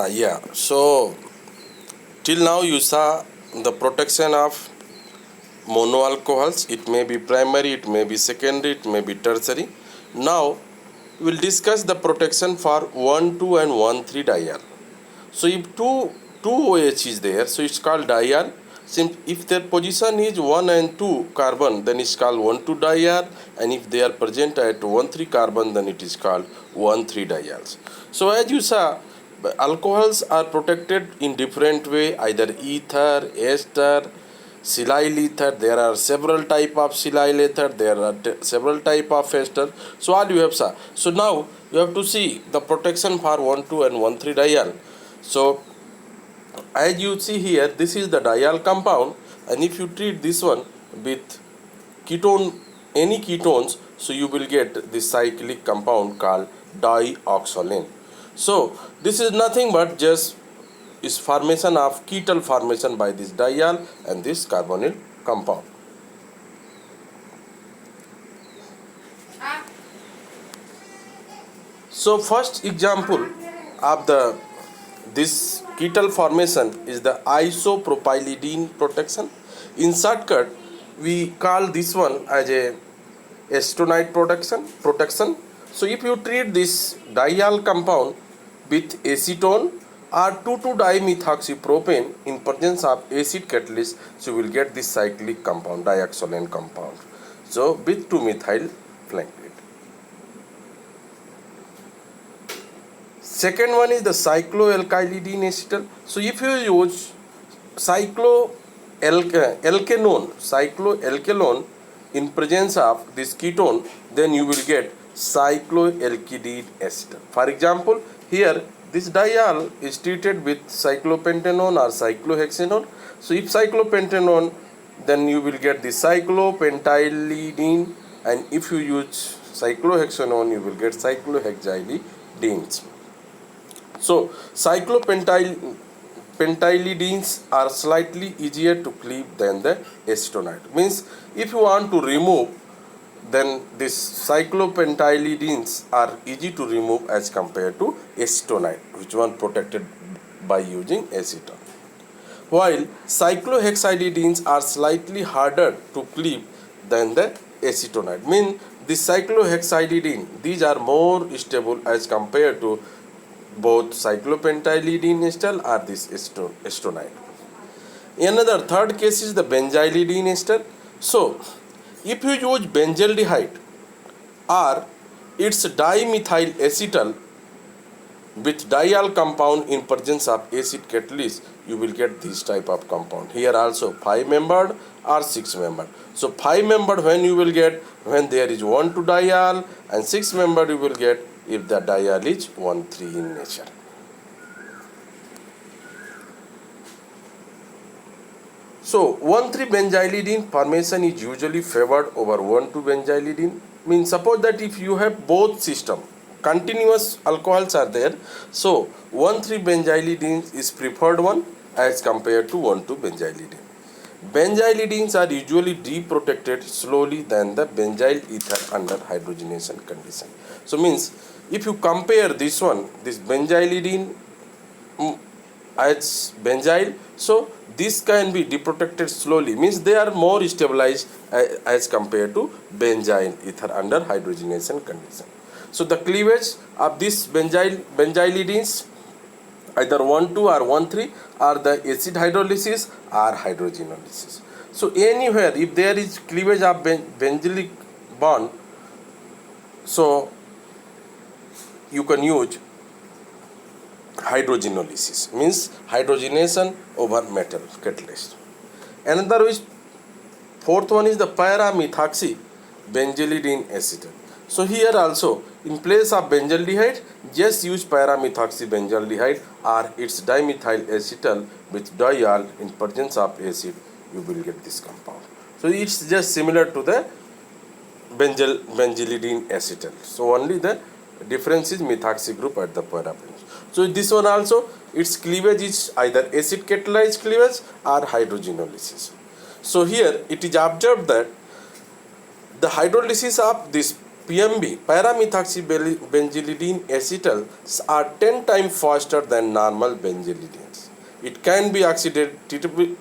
Yeah, so till now you saw the protection of mono alcohols. It may be primary, it may be secondary, it may be tertiary. Now we will discuss the protection for 1,2 and 1,3 diol. So if two OH is there, so it's called diol. If their position is 1 and 2 carbon, then it's called 1,2 diol, and if they are present at 1,3 carbon, then it is called 1,3 diols. So as you saw, alcohols are protected in different way, either ether, ester, silyl ether. There are several type of silyl ether, there are several type of ester. So all you have saw. So now you have to see the protection for 1,2 and 1,3 diol. So as you see here, this is the diol compound, and if you treat this one with ketone, any ketones, so you will get this cyclic compound called dioxolane. So this is nothing but just is formation of ketal formation by this diol and this carbonyl compound. So first example of the this ketal formation is the isopropylidene protection. In shortcut, we call this one as a acetonide protection. So if you treat this diol compound with acetone or 2,2-dimethoxypropane in presence of acid catalyst, so you will get this cyclic compound, dioxolane compound. So with 2-methyl flankate. Second one is the cycloalkylidene acetal. So if you use cycloalkanone in presence of this ketone, then you will get cycloalkylidene acetal. For example, here this diol is treated with cyclopentanone or cyclohexanone. So if cyclopentanone, then you will get the cyclopentylidene, and if you use cyclohexanone, you will get cyclohexylidenes. So cyclopentylidines are slightly easier to cleave than the acetonide. Means if you want to remove, then this cyclopentylidines are easy to remove as compared to acetonide, which one protected by using acetone. While cyclohexylidenes are slightly harder to cleave than the acetonide. Means the cyclohexylidene, these are more stable as compared to both cyclopentylidene acetal or this acetonide. Another third case is the benzylidene ester. So if you use benzaldehyde or its dimethyl acetal with diol compound in presence of acid catalyst, you will get this type of compound. Here also 5-membered or 6-membered. So 5-membered when you will get when there is 1,2 diol, and 6-membered you will get if the diol is 1,3 in nature. So 1,3 benzylidene formation is usually favored over 1,2 benzylidene. Means suppose that if you have both system, continuous alcohols are there, so 1,3 benzylidene is preferred one as compared to 1,2 benzylidene. Benzylidenes are usually deprotected slowly than the benzyl ether under hydrogenation condition. So means if you compare this one, this benzylidene as benzyl, so this can be deprotected slowly, means they are more stabilized as compared to benzyl ether under hydrogenation condition. So the cleavage of this benzylidenes, either 1,2 or 1,3, are the acid hydrolysis or hydrogenolysis. So anywhere if there is cleavage of benzylic bond, so you can use hydrogenolysis, means hydrogenation over metal catalyst. Another is fourth one is the para-methoxy benzylidene acetal. So here also in place of benzaldehyde, just use para-methoxy benzaldehyde or its dimethyl acetal with diol in presence of acid, you will get this compound. So it's just similar to the benzylidene acetal. So only the difference is methoxy group at the para. So this one also, its cleavage is either acid catalyzed cleavage or hydrogenolysis. So here it is observed that the hydrolysis of this PMB, paramethoxybenzylidene acetals, are 10 times faster than normal benzylidines. It can be oxidatively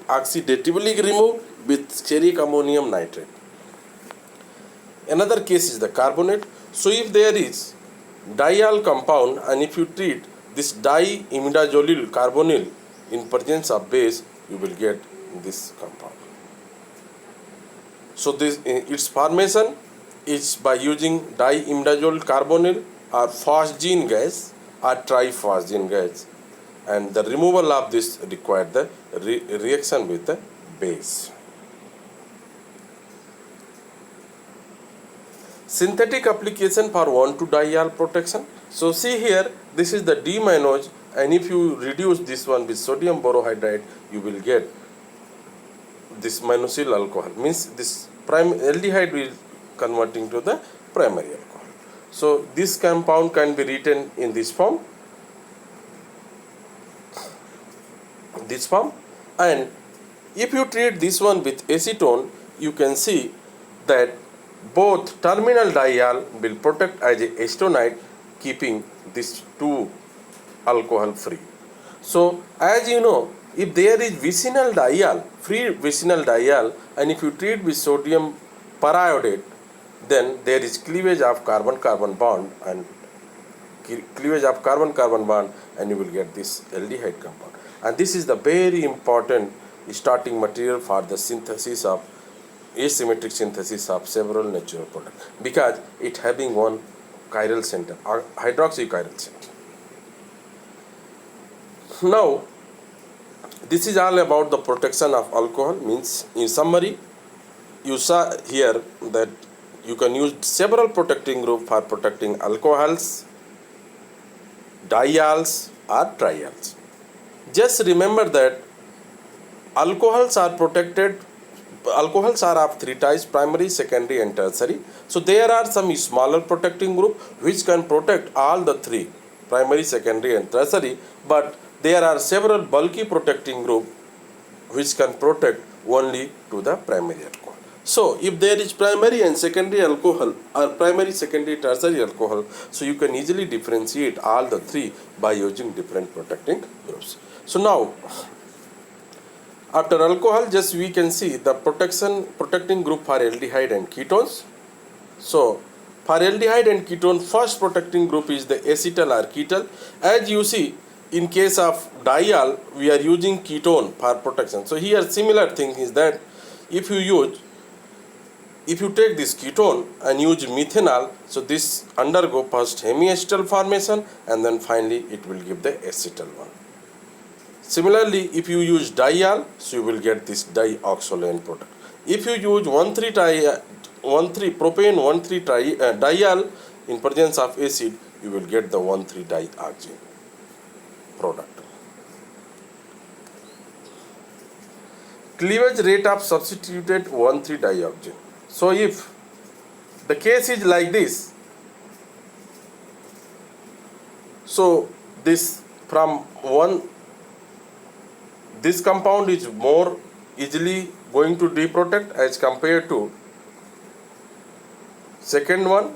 removed with steric ammonium nitrate. Another case is the carbonate. So if there is dial compound and if you treat this diimidazolil carbonyl in presence of base, you will get this compound. So this its formation is by using diimidazole carbonyl or phosgene gas or triphosgene gas, and the removal of this required the reaction with the base. Synthetic application for 1,2-diol protection. So see here, this is the D-mannose, and if you reduce this one with sodium borohydride, you will get this minosyl alcohol. Means this aldehyde will converting to the primary alcohol. So this compound can be written in this form. And if you treat this one with acetone, you can see that both terminal diol will protect as a acetonide, keeping this two alcohol free. So as you know, if there is vicinal diol, free vicinal diol, and if you treat with sodium periodate, then there is cleavage of carbon-carbon bond, and and you will get this aldehyde compound. And this is the very important starting material for the synthesis of asymmetric synthesis of several natural products, because it having one chiral center or hydroxychiral center. Now this is all about the protection of alcohol. Means in summary, you saw here that you can use several protecting group for protecting alcohols, diols or triols. Just remember that alcohols are protected. Alcohols are of three types: primary, secondary and tertiary. So there are some smaller protecting group which can protect all the three, primary, secondary and tertiary, but there are several bulky protecting group which can protect only to the primary alcohol. So if there is primary and secondary alcohol or primary, secondary, tertiary alcohol, so you can easily differentiate all the three by using different protecting groups. So now, after alcohol, just we can see the protecting group for aldehyde and ketones. So for aldehyde and ketone, first protecting group is the acetyl or ketyl. As you see, in case of diol, we are using ketone for protection. So here similar thing is that if you take this ketone and use methanol, so this undergo first hemiacetal formation and then finally it will give the acetyl one. Similarly, if you use diol, so you will get this dioxolane product. If you use 1,3-propane-1,3-diol in presence of acid, you will get the 1,3-dioxane product. Cleavage rate of substituted 1,3-dioxane. So if the case is like this, so this compound is more easily going to deprotect as compared to second one,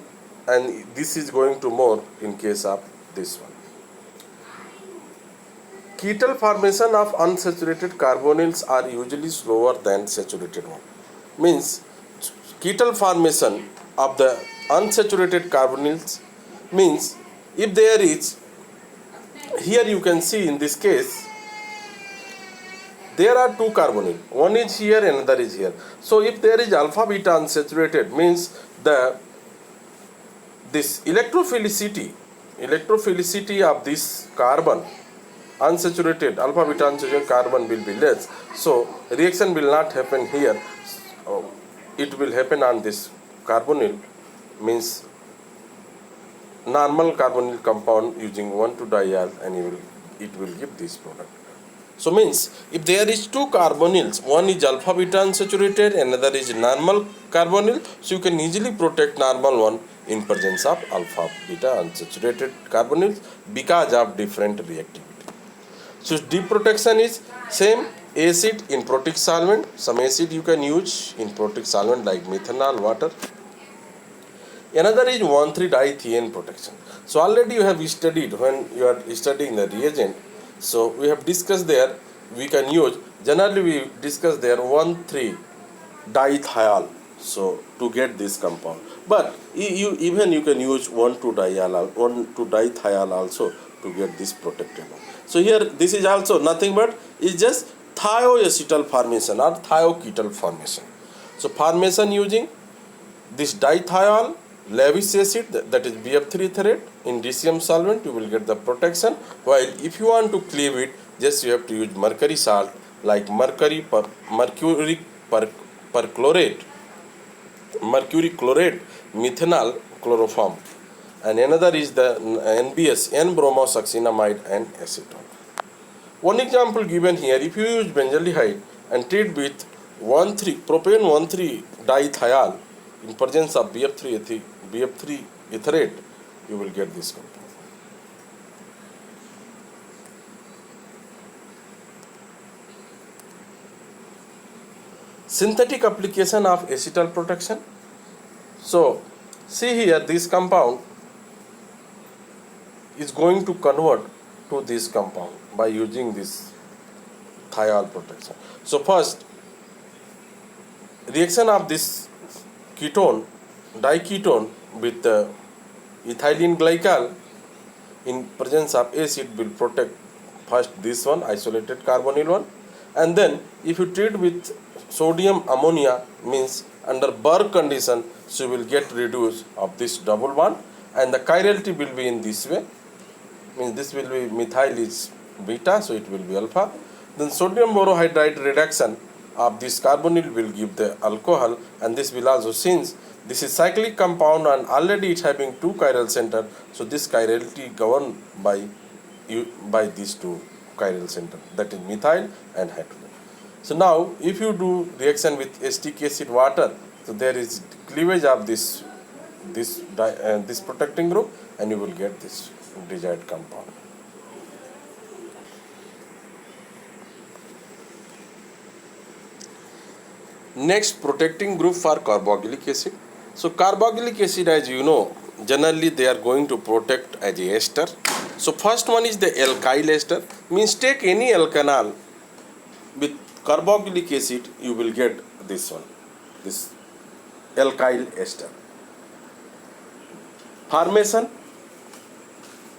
and this is going to more in case of this one. Ketal formation of unsaturated carbonyls are usually slower than saturated one. Means ketal formation of the unsaturated carbonyls means if there is, here you can see in this case, there are two carbonyl, one is here, another is here. So if there is alpha beta unsaturated, means this electrophilicity of this carbon unsaturated, alpha beta unsaturated carbon will be less. So reaction will not happen here. It will happen on this carbonyl, means normal carbonyl compound using 1,2-diol, and it will give this product. So means if there is two carbonyls, one is alpha beta unsaturated, another is normal carbonyl, so you can easily protect normal one in presence of alpha beta unsaturated carbonyls because of different reactivity. So deep protection is same. Acid in protic solvent, some acid you can use in protic solvent like methanol, water. Another is 1,3-diethene protection. So already you have studied when you are studying the reagent. So we have discussed there, we can use, generally we discuss there 1,3-dithiol. So to get this compound. But even you can use 1,2-dithiol also to get this protected one. So here this is also nothing but is just thioacetal formation or thioketal formation. So formation using this dithiol, Lewis acid, that is BF3 etherate in DCM solvent, you will get the protection. While if you want to cleave it, just you have to use mercury salt like mercury perchlorate, mercury chlorate, methanol chloroform, and another is the NBS, N-bromosuccinamide and acetone. One example given here, if you use benzaldehyde and treat with 1,3-propane 1,3-dithiol in presence of BF3 etherate, you will get this compound. Synthetic application of acetal protection. So see here, this compound is going to convert to this compound by using this thiol protection. So first, reaction of this ketone, diketone with the ethylene glycol in presence of acid will protect first this one, isolated carbonyl one, and then if you treat with sodium ammonia, means under Berg condition, so you will get reduce of this double bond, and the chirality will be in this way, means this will be methyl is beta, so it will be alpha. Then sodium borohydride reduction of this carbonyl will give the alcohol, and this will also, since this is cyclic compound and already it having two chiral center, so this chirality governed by these two chiral center, that is methyl and hydrogen. So now if you do reaction with acetic acid water, so there is cleavage of this protecting group, and you will get this desired compound. Next, protecting group for carboxylic acid. So carboxylic acid, as you know, generally they are going to protect as a ester. So first one is the alkyl ester, means take any alkanol with carboxylic acid, you will get this one, this alkyl ester. Formation,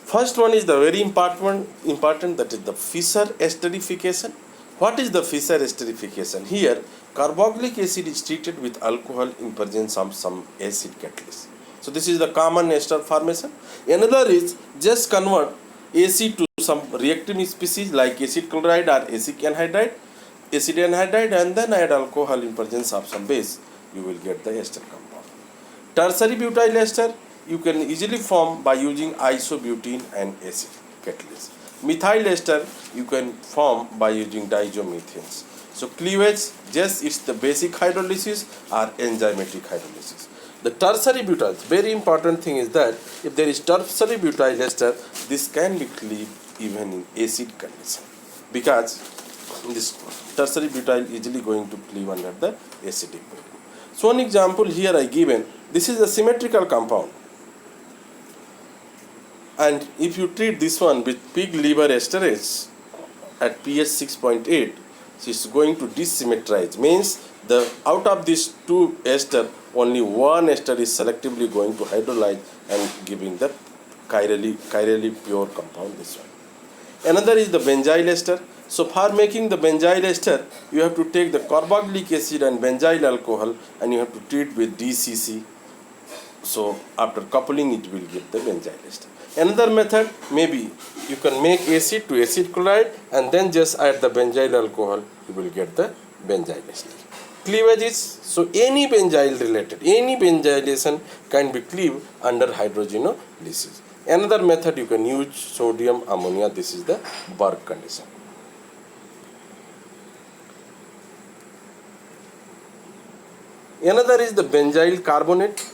first one is the very important, that is the Fischer esterification. What is the Fischer esterification? Here carboxylic acid is treated with alcohol in presence of some acid catalyst. So this is the common ester formation. Another is just convert acid to some reactive species like acid chloride or acid anhydride, and then add alcohol in presence of some base, you will get the ester compound. Tertiary butyl ester you can easily form by using isobutene and acid catalyst. Methyl ester you can form by using diisomethanes. So cleavage, just it's the basic hydrolysis or enzymatic hydrolysis. The tertiary butyl, very important thing is that if there is tertiary butyl ester, this can be cleaved even in acid condition, because this tertiary butyl easily going to cleave under the acidic medium. So one example here I given, this is a symmetrical compound, and if you treat this one with pig liver esterase at pH 6.8, so it's going to desymmetrize, means the out of these two ester, only one ester is selectively going to hydrolyze and giving the chirally pure compound, this one. Another is the benzyl ester. So for making the benzyl ester, you have to take the carboxylic acid and benzyl alcohol, and you have to treat with DCC. So after coupling, it will give the benzyl ester. Another method, maybe you can make acid to acid chloride and then just add the benzyl alcohol, you will get the benzyl ester. Cleavage is, so any benzyl related, any benzylation can be cleaved under hydrogenolysis. Another method, you can use sodium ammonia, this is the Berg condition. Another is the benzyl carbonate.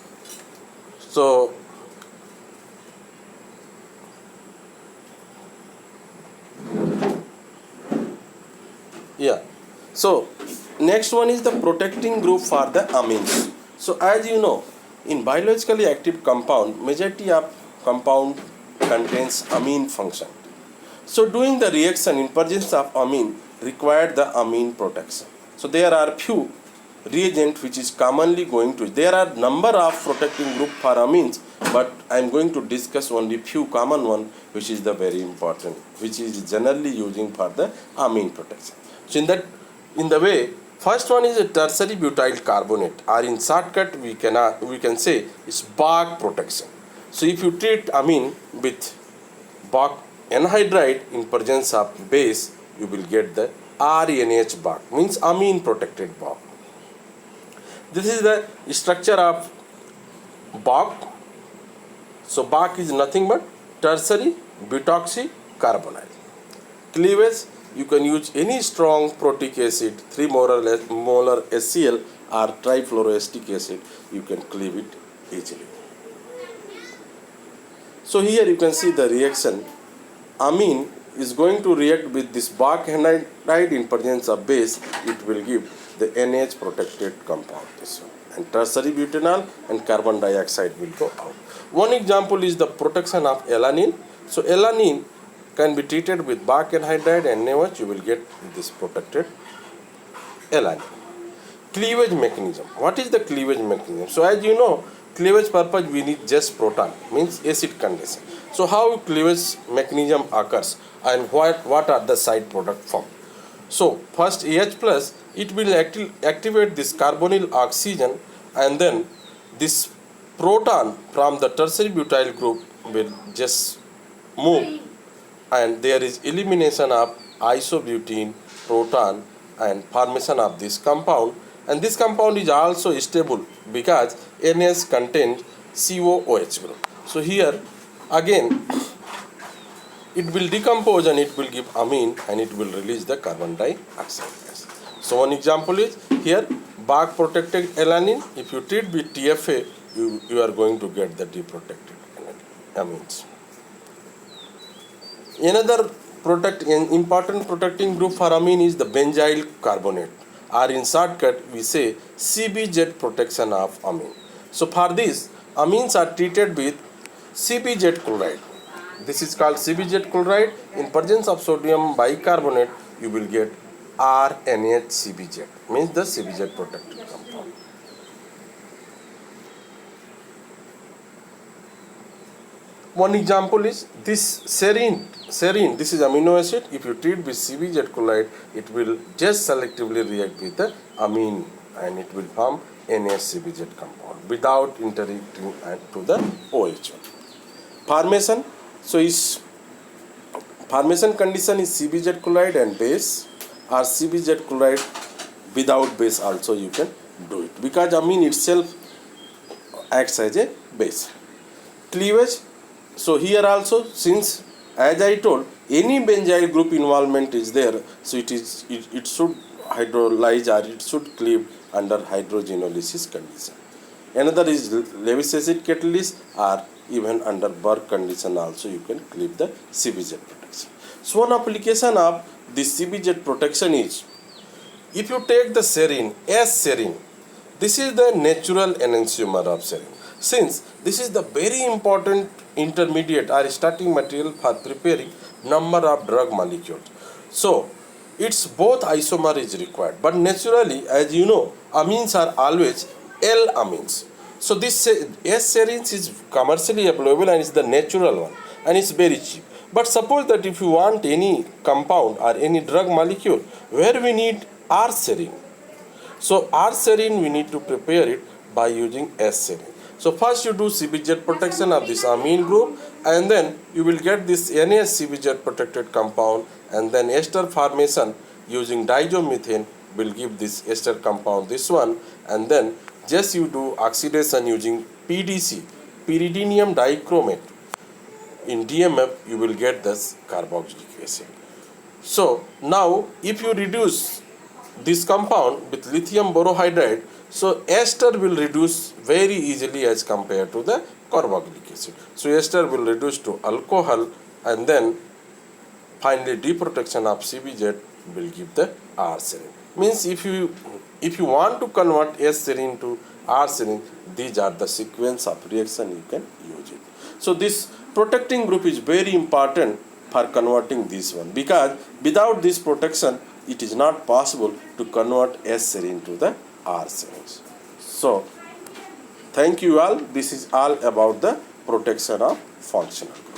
So yeah, so next one is the protecting group for the amines. So as you know, In biologically active compound, majority of compound contains amine function. So doing the reaction in presence of amine required the amine protection. So there are few reagent which is commonly going to, there are number of protecting group for amines, but I am going to discuss only few common one which is the very important, which is generally using for the amine protection. So in the way, first one is a tertiary butyl carbonate, or in shortcut we can say is Bach protection. So if you treat amine with Bach anhydride in presence of base, you will get the RNH Bach, means amine protected Bach. This is the structure of Bach. So Bach is nothing but tertiary butoxy carbonyl. Cleavage, you can use any strong protic acid, 3 molar HCl or trifluoroacetic acid, you can cleave it easily. So here you can see the reaction. Amine is going to react with this Bach anhydride in presence of base, it will give the NH protected compound, this one. And tertiary butanol and carbon dioxide will go out. One example is the protection of alanine. So alanine can be treated with Bach anhydride and NaOH, you will get this protected alanine. Cleavage mechanism. What is the cleavage mechanism? So as you know, cleavage purpose we need just proton, means acid condition. So how cleavage mechanism occurs and what are the side product formed? So first AH plus, it will activate this carbonyl oxygen, and then this proton from the tertiary butyl group will just move, and there is elimination of isobutene proton and formation of this compound, and this compound is also stable because NS contains COOH group. So here again it will decompose and it will give amine and it will release the carbon dioxide gas. So one example is here Bach protected alanine. If you treat with TFA, you are going to get the deprotected amines. Another important protecting group for amine is the benzyl carbonate, or in shortcut we say CBZ protection of amine. So for this, amines are treated with CBZ chloride. This is called CBZ chloride. In presence of sodium bicarbonate, you will get RNHCBZ, means the CBZ protected compound. One example is this serine. This is amino acid. If you treat with CBZ chloride, it will just selectively react with the amine and it will form NHCBZ compound without interacting to the OH. Formation. So is formation condition is CBZ chloride and base, or CBZ chloride without base also you can do it, because amine itself acts as a base. Cleavage. So here also, since as I told, any benzyl group involvement is there, so it should hydrolyze or it should cleave under hydrogenolysis condition. Another is Lewis acid catalyst, or even under Burke condition also you can cleave the CBZ protection. So one application of this CBZ protection is, if you take the serine, S-serine, this is the natural enantiomer of serine. Since this is the very important intermediate or starting material for preparing number of drug molecules. So its both isomer is required, but naturally, as you know, amines are always L-amines. So this S-serine is commercially available and is the natural one and it's very cheap. But suppose that if you want any compound or any drug molecule where we need R-serine, so R-serine we need to prepare it by using S-serine. So first you do CBZ protection of this amine group, and then you will get this NH-CBZ protected compound, and then ester formation using diazomethane will give this ester compound, this one, and then just you do oxidation using PDC, pyridinium dichromate. In DMF you will get this carboxylic acid. So now if you reduce this compound with lithium borohydride, so ester will reduce very easily as compared to the carboxylic acid. So ester will reduce to alcohol, and then finally deprotection of CBZ will give the R-serine. Means if you want to convert S-serine to arsenine. These are the sequence of reaction you can use it. So this protecting group is very important for converting this one, because without this protection it is not possible to convert S serine to the R serines. So thank you all. This is all about the protection of functional group.